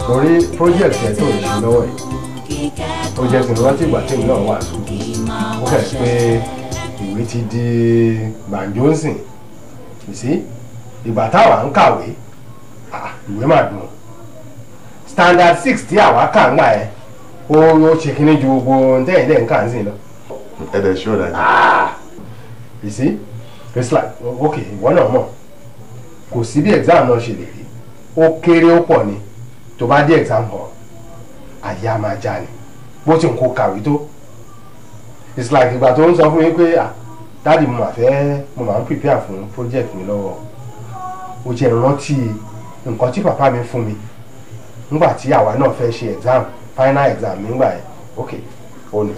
Torí project yẹn tó ń ṣe lọ́wọ́ yìí ó jẹ́ kí n rántí ìgbà tí èmi náà wà sùn ó fẹ́ pé ìwé ti di gbàǹjónsìn sí ìgbà táwa ń kàwé ìwé máa dùn standard 6 tí àwa kà ń gbà ẹ́ ó ṣe kíní ju gbogbo ntẹ́yìn dẹ́ ń kà ń sìn lọ. ẹ dẹ̀ ṣó dájú. you see it's like okay ìwọ náà mọ̀ kò sí bí exam náà ṣe lè rí ó kéré ó pọ̀ ni tó bá dé exam hall àyè á máa já ni bó ti ń kó kàwé tó it's like ìgbà tó ń sọ fún mi pé dáàdi mo máa ń prepare fún project mi lọ́wọ́ ó jẹ́ ìrántí nǹkan tí pàpá mi fún mi nígbà tí àwa náà fẹ́ ṣe exam final exam nígbà yẹn ok ó ní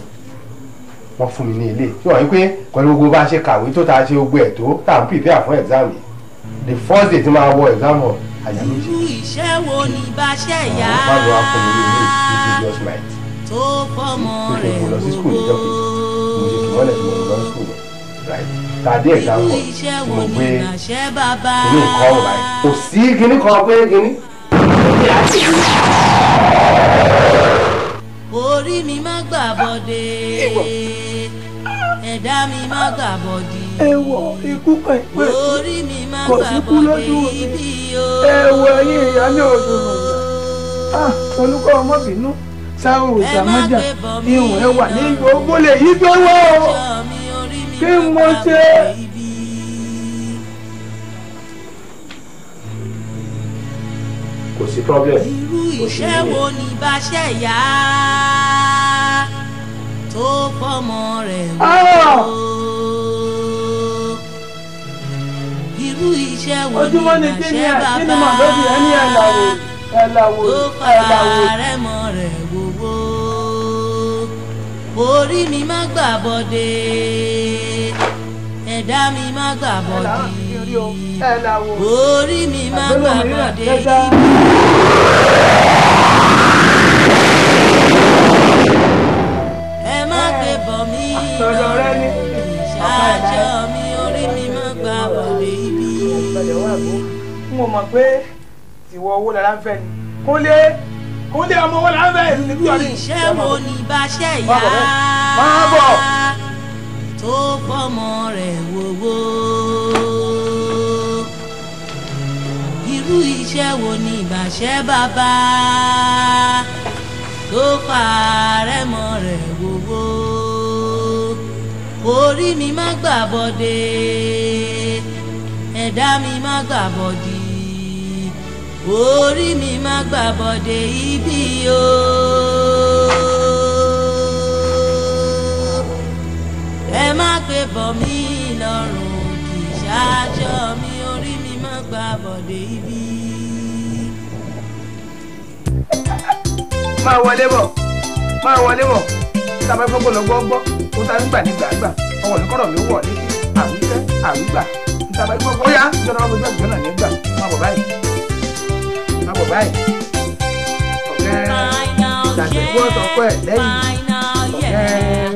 wọ́n fún mi ní ilé tí wọ́n yí pé pẹ̀lú gbogbo bá ṣe kàwé tó ta ṣe gbogbo ẹ̀ tó tá à ń prepare fún exam yìí the first day tí máa wọ exam hall àyà méjì. iṣẹ́ wo ni bá ṣe yá tó fọmọ rẹ̀ wò. mo lọ sí school níjọ́ kejì mo ṣe kí wọ́n lẹ̀ tí mo lọ sí school right tàdé exam hall mo gbé inú nǹkan ọ̀rọ̀ báyìí kò sí kíní kan pé kíní. orí mi má gbà bọ́dé ẹ̀dá mi má gbà bọ́dé. èèwọ̀ ikú pẹ̀pẹ̀ orí mi má kò gbà sí kú bọ́dé lójú mi ibi o. èèwọ̀ ẹ̀yìn ìyá ní òdò rẹ̀ olùkọ́ ọmọbìnú sáwọn òṣàmọ́jà ihun ẹ̀ wà ní gbogbo lè yí tó wọ́ kí mo ṣe. kò sí problem. irú iṣẹ́ wo ni bá ṣe yá tó fọmọ rẹ̀ wò. irú iṣẹ́ wo ni bá ṣe bàbá tó fara rẹ̀ mọ́ rẹ̀ wò. orí mi má gbà bọ́dé ẹ̀dá mi má gbà bọ́dé orí mi má gbà bọ́dé ẹ má gbé bọ̀ mí lọ́rùn ìṣáájọ́ mi orí mi má gbà bọ́dé ibi. n ò mọ̀ pé ìwọ owó lára ń fẹ́ ni kúnlé ọmọ owó lára ń fẹ́ ni bí ọdún. iṣẹ́ wo ni bá ṣe yá tó fọmọ rẹ̀ wòwò. irú iṣẹ́ wo ni ìbàṣẹ́ bàbá tó fàárẹ̀ mọ́ rẹ̀ wòwò. orí mi má gbà bọ́dé ẹ̀dá mi má gbà bọ́dé orí mi má gbà bọ́dé ibi o. ẹ má gbé bọ̀ mí lọ́rùn kì í ṣáájọ́ mi orí mi má gbà bọ́dé ibi. máa wọlé bọ̀ tábà gbọ́ gbọ́ ó ta nígbà nígbà ọwọ́ ní kọ́rọ̀ mi wọ̀ ní àwíkẹ́ àwígbà tábà gbọ́ ó yá ìjọba ọmọ ojú àgbẹ̀ náà nígbà má bọ̀ báyìí ọ̀gẹ́ ìdàgbẹ́gbọ́ ọ̀tọ̀kọ́ ẹ̀ lẹ́yìn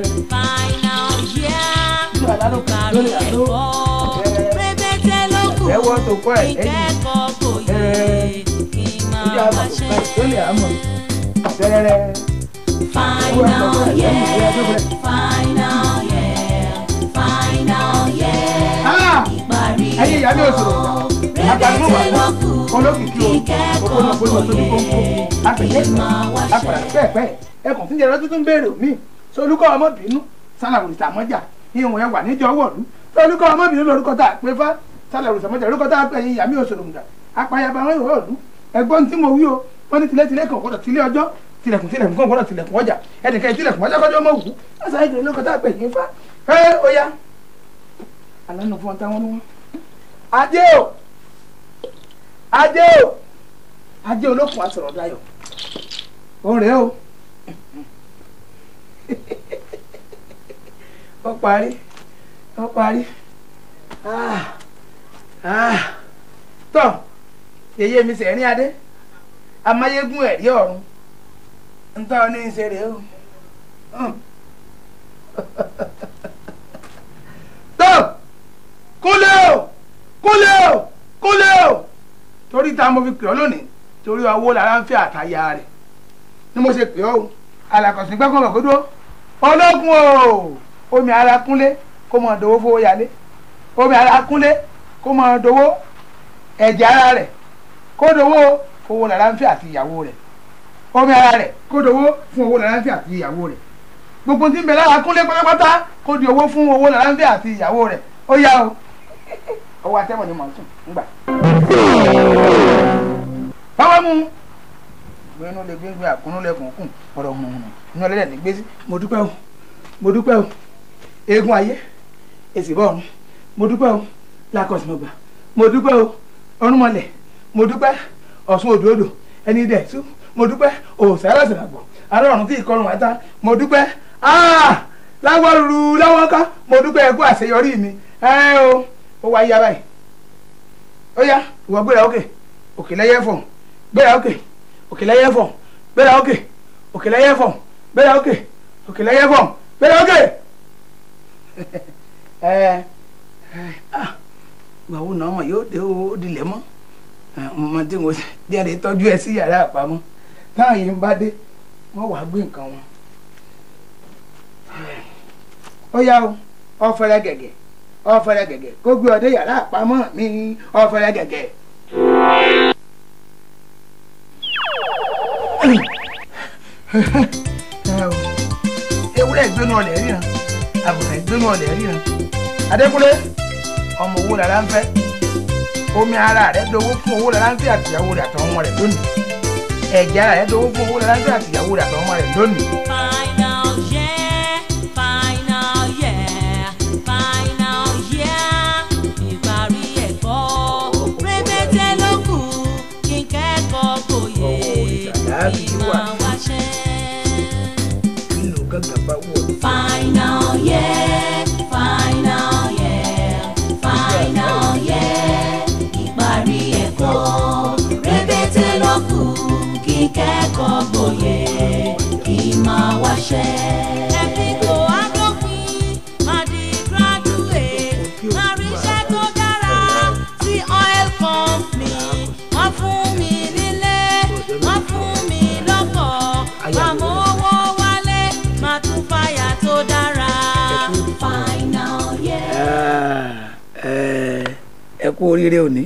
ẹwọ́ tó kọ́ ẹ̀ ẹ̀yìn ìjà àbọ̀ lè àmọ̀ fẹ́rẹ́rẹ́. Final year. Ayé ìyá mi ò sọ̀rọ̀ ìgbà. Àgbàdo wà olókìkí o, òkúnà tó ní kónkó. Àpèjẹ́ àpàrà pẹ́ẹ̀pẹ́. Ẹkùn tí ń jẹrọ tuntun béèrè mi. Solúkọ́ ọmọbìnú sálàwò ìsàmọ́jà. Ìwọ̀n ẹwà níjọ wọ̀lú. Solúkọ́ ọmọbìnú lórúkọ tá a pè fá. Sálàwò ìsàmọ́jà lórúkọ tá a pè yín ìyá mi ò sọ̀rọ̀ ìgbà. Apayaba wọn yóò lù. Ẹ̀gbọ́n tí mo wí o, wọ́n ní tilẹ̀ kan gbọ́dọ̀ tilẹ̀ ọjọ́. Tilẹ̀kùn kan gbọ́dọ̀ tilẹ̀kùn ọjà. Ẹnìkan tilẹ̀kùn ọjà kọjọ́ mọ̀ wù. Àṣà ìjọ lórúkọ tá a pè yín fá. Ó yá. Àlànà fún ọ̀tá wọn ni wọ́n. Ajé olókùn asọ̀rọ̀ dayọ̀ ọ̀rẹ́ o ó parí tọ́ yèyé mi sẹ̀rín adé amáyégún ẹ̀rí ọ̀run ntọ́ ní í ṣe rèé o tọ́ kúnlẹ̀ o kúnlẹ̀ o torí ta mo fi pè ọ́ lónìí torí owó lára ń fẹ́ àtàyà rẹ̀ ni mo ṣe pè ọ́ o alàkọ̀sìn gbẹ́kọ̀ mọ̀ kó dúró ológun o omi ara kúnlé kó mọ̀ dòwó fowó yálé omi ara kúnlé kó mọ̀ dòwó ẹ̀jẹ̀ ara rẹ̀ kó dòwó fowó lára ń fẹ́ àti ìyàwó rẹ̀ omi ara rẹ̀ kó dòwó fún owó lára ń fẹ́ àti ìyàwó rẹ̀ gbogbo tí ń bẹ lára kúnlé pátápátá kó di owó fún owó lára ń fẹ́ àti ìyàwó rẹ̀ ó yá o ọwọ́ atẹ́wọ̀n ni mò ń sùn ńgbà. báwo mú gbẹ́nu lè gbé àkúnú lẹ́kùn kùn ọ̀rọ̀ hùn inú ọlẹ́dẹ̀ ní gbèsè mo dúpẹ́ o eégún ayé èsì bọ́ọ̀rùn mo dúpẹ́ o lákọ̀sìmọ̀gbà mo dúpẹ́ o ọ̀rúnmọlẹ̀ mo dúpẹ́ ọ̀ṣun òdòdó ẹni dẹ̀ tú mo dúpẹ́ òsàrọ̀sàràgbọ̀ arọ́run tí ìkọrùn àtá mo dúpẹ́ láwọ̀ rúru láwọ̀ ká mo dúpẹ́ ẹkú àṣeyọrí mi ó wá yá báyìí ó yá ìwọ gbéra òkè lẹ́yẹ fọ̀n gbéra òkè lẹ́yẹ fọ̀n gbéra òkè lẹ́yẹ fọ̀n gbéra òkè lẹ́yẹ fọ̀n gbéra òkè. gbàwó náà mọ̀ yóò dé ó dilẹ̀ mọ́ ọmọ tí mo jẹ́rìí tọ́jú ẹ sí yàrá àpamọ́ táwọn yìí ń bá dé wọ́n wàá gbé nǹkan wọn. ó yá o ọ̀fẹ́rẹ́ gẹ̀gẹ̀ kó gbé ọdẹ yàrá àpamọ́ mi ọ̀fẹ́rẹ́ gẹ̀gẹ̀. ewúrẹ́ ìgbénu ọ̀lẹ̀ ríran àbùrẹ̀ ìgbénu ọ̀lẹ̀ ríran Adékúnlé ọmọ owó lára ń fẹ́ omi ara rẹ̀ dowó fún owó lára ń fẹ́ àtìyàwó rẹ̀ àtàwọn ọmọ rẹ̀ lónìí ẹ̀jẹ̀ ara rẹ̀ dowó fún owó lára ń fẹ́ àtìyàwó rẹ̀ àtàwọn ọmọ rẹ̀ lónìí. Final year, final year, final year. Ìparí ẹ̀kọ́ rẹpẹtẹ ló kù kí kẹ́kọ̀ọ́ gboyè kí máa wáṣẹ́. Ẹ̀fíkò adófin máa di graduate máa rí iṣẹ́ tó dára sí oil company. Wọ́n fún mi nílé, wọ́n fún mi lọ́kọ̀, àmọ́ owó wálé máa tún fàyà tó dára. Final year. Ẹ kú oríire òní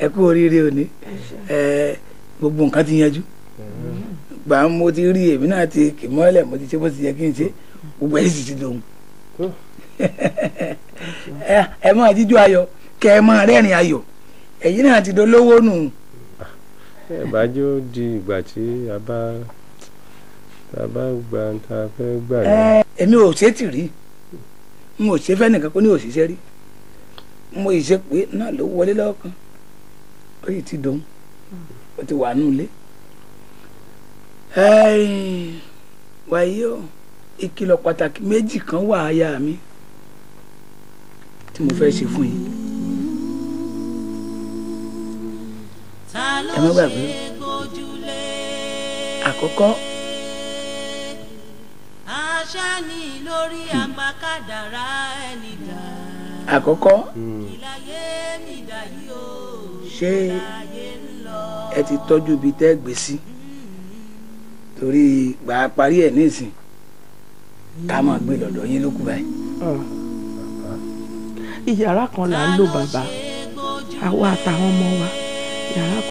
ẹ kú oríire òní gbogbo nǹkan ti yanjú gbà mo ti rí èmi náà ti kì mọ́lẹ̀ mo ti ṣe bó ti yẹ kí n ṣe gbogbo ẹ̀ sì ti dòun ẹ máa jíjó ayọ̀ kẹ ẹ máa rẹ́rìn ayọ̀ ẹ̀yin náà ti dolówó nù. ẹ bá jó di ìgbà tí a bá gba ta fẹ́ gbà ní. èmi ò ṣe tì rí n ò ṣe fẹ́ nìkan kó ní òṣìṣẹ́ rí mo ìṣe pé náà ló wọlé lọ́kàn ó yìí ti dòun ó ti wà nù ilé. wàyí o ìkìlọ̀ pàtàkì méjì kan wà aya mi tí mo fẹ́ ṣe fún yín. ẹ má gbàgbé àkọ́kọ́ àkọ́kọ́ ṣé ẹ ti tọ́jú ibi tẹ́ gbé sí torí gbà á parí ẹ̀ nísìn ká máa gbé lọ́dọ̀ yín lókù báyìí. ìyàrá kan là ń lò bàbá àwa àtàwọn ọmọ wa yàrá